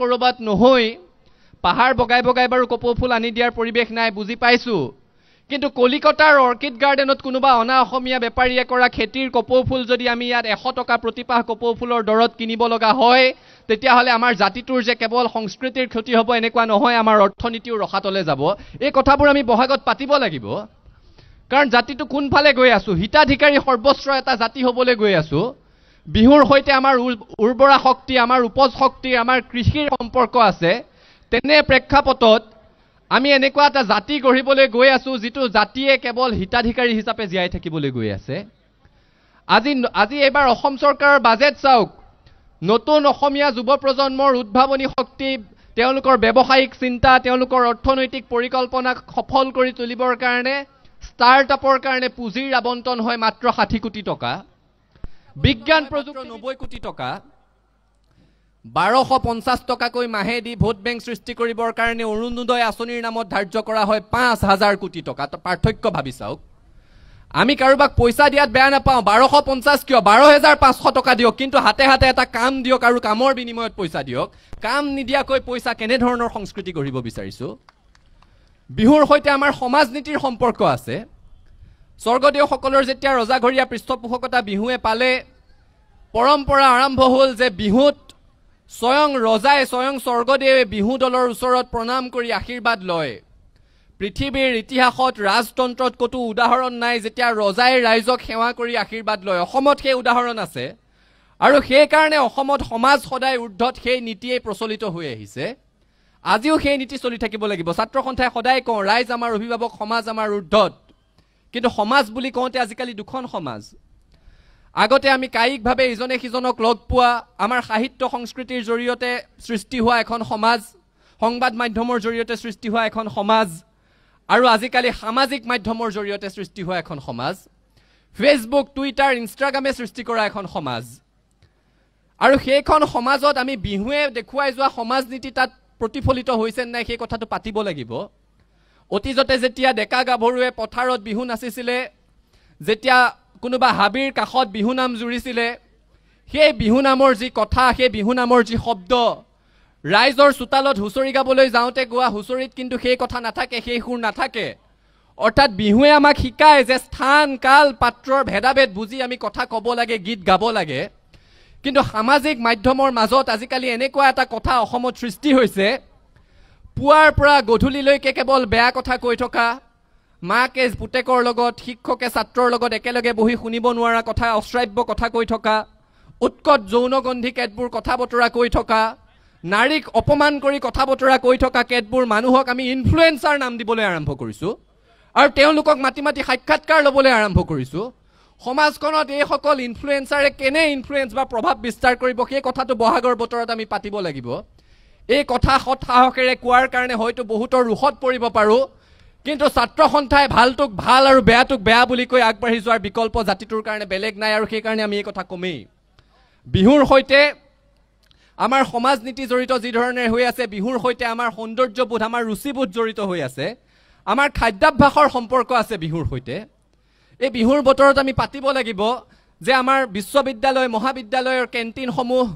কৰবাত নহৈ পাহাৰ বগাই বগাই বাৰু কপৌ ফুল আনি দিয়াৰ পৰিৱেশ নাই বুজি পাইছো কিন্তু কলিকতাৰ অৰ্কিড গাৰ্ডেনত কোনোবা অনা অসমীয়া বেপাৰীয়ে কৰা খেতিৰ কপৌ ফুল যদি আমি ইয়াত 100 টকা প্ৰতিপাহ কপৌ ফুলৰ দৰত কিনিব লগা হয় তেতিয়া হলে আমাৰ জাতিটোৰ যে কেৱল সংস্কৃতিৰ ক্ষতি হ'ব এনেকুৱা নহয় আমাৰ অৰ্থনীতিও ৰখাতলে যাব এই কথাবোৰ আমি বহাগত পাতিব লাগিব কাৰণ জাতিটো কোনফালে গৈ আছো হিতাধিকাৰী সৰ্বস্ব এটা জাতি হ'বলৈ গৈ আছো বিহুৰ হৈতে আমাৰ উৰ্বৰা শক্তি আমাৰ উপজ শক্তি আমাৰ কৃষিৰ সম্পৰ্ক আছে তেনে প্ৰেক্ষাপটত আমি এনেকুৱা এটা জাতি গঢ়িবলৈ গৈ আছো যিটো জাতিয়ে কেৱল হিতাধিকাৰী হিচাপে জীয়াই থাকিবলৈ গৈ আছে আজি এবাৰ অসম চৰকাৰৰ বাজেট চাওক নতুন অসমীয়া যুৱ প্ৰজন্মৰ উদ্ভাৱনী শক্তি তেওঁলোকৰ ব্যৱসায়িক চিন্তা তেওঁলোকৰ অৰ্থনৈতিক পৰিকল্পনা সফল কৰি তুলিবৰ কাৰণে ষ্টাৰ্টআপৰ কাৰণে পুঁজিৰ আবণ্টন হয় মাত্ৰ 60 কোটি টকা বিজ্ঞান প্ৰযুক্তি 90 কোটি টকা 1250 টকাকৈ মাহে দি ভোট বেংক সৃষ্টি কৰিবৰ কাৰণে অৰুণোদয় আঁচনিৰ নামত ধাৰ্য কৰা হয় 5000 কোটি টকা পাৰ্থক্য ভাবি চাওক আমি কাৰোবাক পইচা দিয়াত বেয়া নাপাওঁ 1250 কিয় 12500 টকা দিয়ক কিন্তু হাতে হাতে এটা কাম দিয়ক আৰু কামৰ বিনিময়ত পইচা দিয়ক কাম নিদিয়াকৈ পইচা কেনে ধৰণৰ সংস্কৃতি গঢ়িব বিচাৰিছো বিহুৰ হৈতে আমাৰ সমাজ নীতিৰ সম্পৰ্ক আছে স্বৰ্গদেউসকলৰ যেতিয়া ৰজাঘৰীয়া পৃষ্ঠপোষকতা বিহুৱে পালে পৰম্পৰা আৰম্ভ হ'ল যে বিহুত স্বয়ং ৰজাই স্বয়ং স্বৰ্গদেৱে বিহু দলৰ ওচৰত প্ৰণাম কৰি আশীৰ্বাদ লয় পৃথিৱীৰ ইতিহাসত ৰাজতন্ত্ৰত কতো উদাহৰণ নাই যেতিয়া ৰজাই ৰাইজক সেৱা কৰি আশীৰ্বাদ লয় অসমত সেই উদাহৰণ আছে আৰু সেই কাৰণে অসমত সমাজ সদায় ঊৰ্ধত সেই নীতিয়ে প্ৰচলিত হৈ আহিছে আজিও সেই নীতি চলি থাকিব লাগিব ছাত্ৰ সন্থাই সদায় কওঁ ৰাইজ আমাৰ অভিভাৱক সমাজ আমাৰ ঊৰ্ধত কিন্তু সমাজ বুলি কওঁতে আজিকালি দুখন সমাজ আগতে আমি কায়িকভাৱে ইজনে সিজনক লগ পোৱা আমাৰ সাহিত্য সংস্কৃতিৰ জৰিয়তে সৃষ্টি হোৱা এখন সমাজ সংবাদ মাধ্যমৰ জৰিয়তে সৃষ্টি হোৱা এখন সমাজ আৰু আজিকালি সামাজিক মাধ্যমৰ জৰিয়তে সৃষ্টি হোৱা এখন সমাজ ফেচবুক টুইটাৰ ইনষ্টাগ্ৰামে সৃষ্টি কৰা এখন সমাজ আৰু সেইখন সমাজত আমি বিহুৱে দেখুৱাই যোৱা সমাজ নীতি তাত প্ৰতিফলিত হৈছে নাই সেই কথাটো পাতিব লাগিব অতীজতে যেতিয়া ডেকা গাভৰুৱে পথাৰত বিহু নাচিছিলে যেতিয়া কোনোবা হাবিৰ কাষত বিহু নাম জুৰিছিলে সেই বিহু নামৰ যি কথা সেই বিহু নামৰ যি শব্দ ৰাইজৰ চোতালত হুঁচৰি গাবলৈ যাওঁতে গোৱা হুঁচৰিত কিন্তু সেই কথা নাথাকে সেই সুৰ নাথাকে অৰ্থাৎ বিহুৱে আমাক শিকায় যে স্থান কাল পাত্ৰৰ ভেদাভেদ বুজি আমি কথা ক'ব লাগে গীত গাব লাগে কিন্তু সামাজিক মাধ্যমৰ মাজত আজিকালি এনেকুৱা এটা কথা অসমত সৃষ্টি হৈছে পুৱাৰ পৰা গধূলিলৈকে কেৱল বেয়া কথা কৈ থকা মাকে পুতেকৰ লগত শিক্ষকে ছাত্ৰৰ লগত একেলগে বহি শুনিব নোৱাৰা কথা অশ্ৰাব্য কথা কৈ থকা উৎকট যৌনগন্ধি কেতবোৰ কথা বতৰা কৈ থকা নাৰীক অপমান কৰি কথা বতৰা কৈ থকা কেতবোৰ মানুহক আমি ইনফ্লুৱেঞ্চাৰ নাম দিবলৈ আৰম্ভ কৰিছোঁ আৰু তেওঁলোকক মাতি মাতি সাক্ষাৎকাৰ ল'বলৈ আৰম্ভ কৰিছোঁ সমাজখনত এই সকল ইনফ্লুৱেঞ্চাৰে কেনে ইনফ্লুৱেঞ্চ বা প্ৰভাৱ বিস্তাৰ কৰিব সেই কথাটো বহাগৰ বতৰত আমি পাতিব লাগিব এই কথা সৎ সাহসেৰে কোৱাৰ কাৰণে হয়তো বহুতৰ ৰোষত পৰিব পাৰোঁ কিন্তু ছাত্ৰ সন্থাই ভালটোক ভাল আৰু বেয়াটোক বেয়া বুলি কৈ আগবাঢ়ি যোৱাৰ বিকল্প জাতিটোৰ কাৰণে বেলেগ নাই আৰু সেই কাৰণে আমি এই কথা কমেই বিহুৰ হৈতে আমাৰ সমাজ নীতি জড়িত যি ধৰণে হৈ আছে বিহুৰ হৈতে আমাৰ সৌন্দৰ্যবোধ আমাৰ ৰুচিবোধ জড়িত হৈ আছে আমাৰ খাদ্যাভ্যাসৰ সম্পৰ্ক আছে বিহুৰ হৈতে এই বিহুৰ বতৰত আমি পাতিব লাগিব যে আমাৰ বিশ্ববিদ্যালয় মহাবিদ্যালয়ৰ কেণ্টিনসমূহ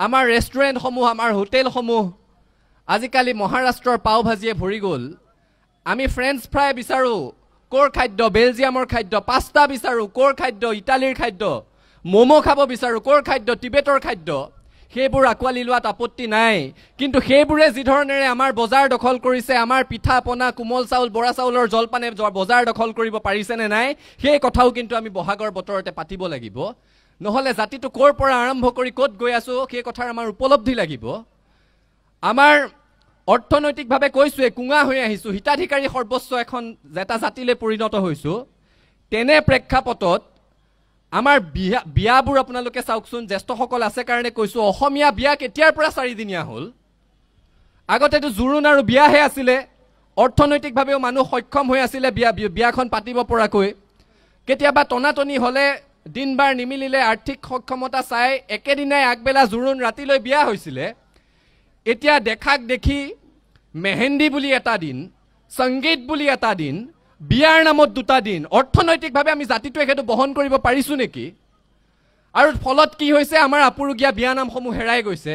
আমাৰ ৰেষ্টুৰেণ্টসমূহ আমাৰ হোটেলসমূহ আজিকালি মহাৰাষ্ট্ৰৰ পাও ভাজিয়ে ভৰি গ'ল আমি ফ্ৰেঞ্চ ফ্ৰাই বিচাৰোঁ ক'ৰ খাদ্য বেলজিয়ামৰ খাদ্য পাস্তা বিচাৰোঁ ক'ৰ খাদ্য ইটালীৰ খাদ্য ম'ম' খাব বিচাৰোঁ ক'ৰ খাদ্য টিবেটৰ খাদ্য সেইবোৰ আঁকোৱালি লোৱাত আপত্তি নাই কিন্তু সেইবোৰে যি ধৰণেৰে আমাৰ বজাৰ দখল কৰিছে আমাৰ পিঠা পনা কোমল চাউল বৰা চাউলৰ জলপানে বজাৰ দখল কৰিব পাৰিছেনে নাই সেই কথাও কিন্তু আমি বহাগৰ বতৰতে পাতিব লাগিব নহ'লে জাতিটো ক'ৰ পৰা আৰম্ভ কৰি ক'ত গৈ আছোঁ সেই কথাৰ আমাৰ উপলব্ধি লাগিব আমাৰ অৰ্থনৈতিকভাৱে কৈছোঁৱে কুঙা হৈ আহিছোঁ হিতাধিকাৰী সৰ্বস্ব এখন এটা জাতিলৈ পৰিণত হৈছোঁ তেনে প্ৰেক্ষাপটত আমাৰ বিয়াবোৰ আপোনালোকে চাওকচোন জ্যেষ্ঠসকল আছে কাৰণে কৈছোঁ অসমীয়া বিয়া কেতিয়াৰ পৰা 4 দিনীয়া হ'ল আগতেতো জোৰোণ আৰু বিয়াহে আছিলে অৰ্থনৈতিকভাৱেও মানুহ সক্ষম হৈ আছিলে বিয়াখন পাতিব পৰাকৈ কেতিয়াবা টনাটনি হ'লে দিন বাৰ নিমিলিলে আৰ্থিক সক্ষমতা চাই একেদিনাই আগবেলা জোৰোণ ৰাতিলৈ বিয়া হৈছিলে এতিয়া দেখাক দেখি মেহেন্দি বুলি এটা দিন সংগীত বুলি এটা দিন বিয়াৰ নামত 2টা দিন অৰ্থনৈতিকভাৱে আমি জাতিটোৱে সেইটো বহন কৰিব পাৰিছোঁ নেকি আৰু ফলত কি হৈছে আমাৰ আপুৰুগীয়া বিয়া নামসমূহ হেৰাই গৈছে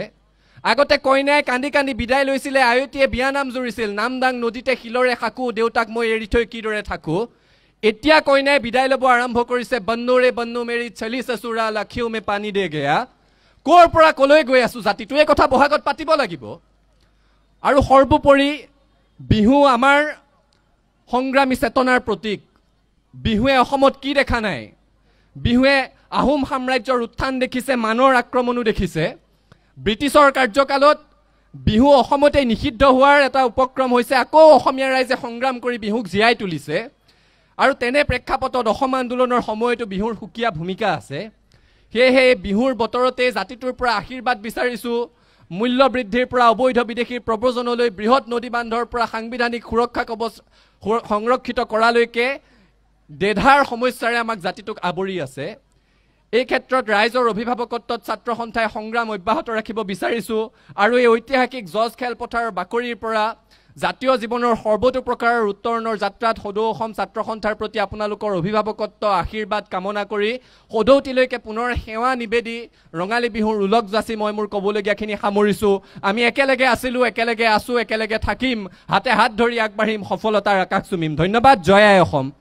আগতে কইনাই কান্দি কান্দি বিদায় লৈছিলে আয়তীয়ে বিয়া নাম জুৰিছিল নামদাং নদীতে শিলৰে খাকো দেউতাক মই এৰি থৈ কিদৰে থাকো এতিয়া কইনাই বিদায় ল'ব আৰম্ভ কৰিছে বন্নুৰে বন্নু মেৰি চলি সসুৰা লাখিও মে পানী দে গয়া কৰ পৰা কলৈ গৈ আছো জাতিটো এই কথা বহাগত পাতিব লাগিব আৰু সৰ্বোপৰি বিহু আমাৰ সংগ্ৰামী চেতনাৰ প্ৰতীক বিহুৱে অসমত কি দেখা নাই বিহুৱে আহোম সাম্ৰাজ্যৰ উত্থান দেখিছে মানৰ আক্ৰমণো দেখিছে ব্ৰিটিছৰ কাৰ্যকালত বিহু অসমতে নিষিদ্ধ হোৱাৰ এটা উপক্ৰম হৈছে আকৌ অসমীয়া ৰাইজে সংগ্ৰাম কৰি বিহুক জীয়াই তুলিছে আৰু তেনে প্ৰেক্ষাপটত অসম আন্দোলনৰ সময়তো বিহুৰ সুকীয়া ভূমিকা আছে সেয়েহে বিহুৰ বতৰতে জাতিটোৰ পৰা আশীৰ্বাদ বিচাৰিছো মূল্য বৃদ্ধিৰ পৰা অবৈধ বিদেশীৰ প্ৰব্ৰজনলৈ বৃহৎ নদী বান্ধৰ পৰা সাংবিধানিক সুৰক্ষা কবচ সংৰক্ষিত কৰালৈকে দেধাৰ সমস্যাৰে আমাক জাতিটোক আৱৰি আছে এই ক্ষেত্ৰত ৰাইজৰ অভিভাৱকত্বত ছাত্ৰ সন্থাই সংগ্ৰাম অব্যাহত ৰাখিব বিচাৰিছো আৰু এই ঐতিহাসিক জজ খেলপথাৰৰ বাকৰিৰ পৰা জাতীয় জীৱনৰ সৰ্বতো প্ৰকাৰৰ উত্তৰণৰ যাত্ৰাত সদৌ অসম ছাত্ৰ সন্থাৰ প্ৰতি আপোনালোকৰ অভিভাৱকত্ব আশীৰ্বাদ কামনা কৰি সদৌতিলৈকে পুনৰ সেৱা নিবেদি ৰঙালী বিহুৰ উলক যাচি মই মোৰ ক'বলগীয়াখিনি সামৰিছো আমি একেলগে আছিলো একেলগে আছো একেলগে থাকিম হাতে হাত ধৰি আগবাঢ়িম সফলতাৰ আকাশ চুমিম ধন্যবাদ জয় আই অসম